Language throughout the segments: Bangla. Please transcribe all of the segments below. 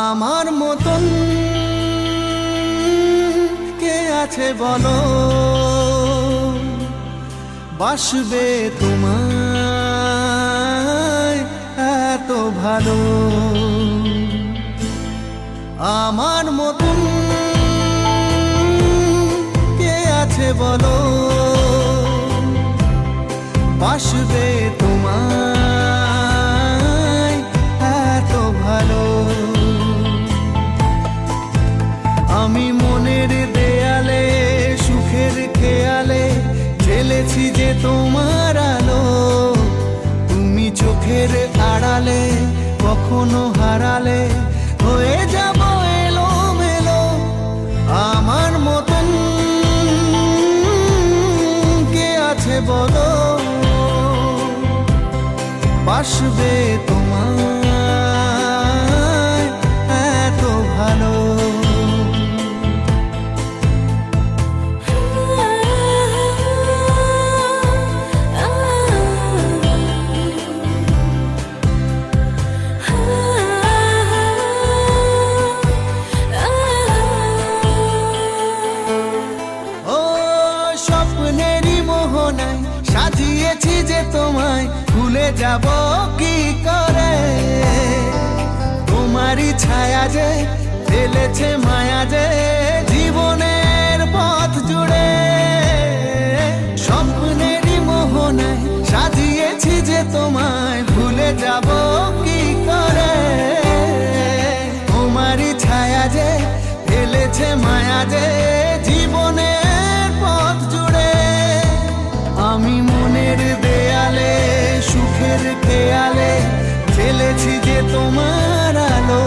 আমার মতন কে আছে বলো, বাসবে তোমায় এত ভালো। আমার মতন কে আছে বলো, বাসবে তোমায় এত ভালো। আমি মনের দেয়ালে সুখের খেয়ালে ঢেলেছি যে তোমার আলো, তুমি চোখের আড়ালে কখনো হারালে হয়ে যাব এলোমেলো। আমার মতন কে আছে বলো, বাসবে তোমায় এত ভালো। সাজিয়েছি যে তোমায় ভুলে যাব কি করে, তোমারই ছায়া যে ফেলেছে মায়া যে জীবনের পথ জুড়ে। স্বপ্নেরই মোহনায় সাজিয়েছি যে তোমায় ভুলে যাব কি করে, তোমারই ছায়া যে ফেলেছে মায়া যে জীবনের পথ জুড়ে। আমি মনের দেয়ালে সুখের খেয়ালে ঢেলেছি যে তোমার আলো,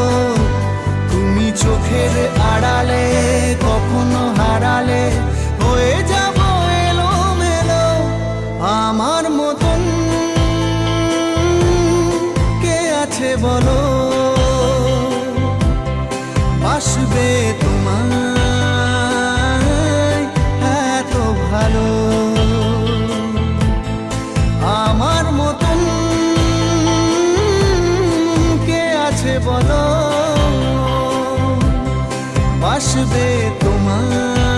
তুমি চোখের আড়ালে কখনো হারালে হয়ে যাব এলোমেলো। আমার মতন কে আছে বলো, বাসবে তোমায় এত ভালো। আমার মতন কে আছে বলো, বাসবে তোমায়।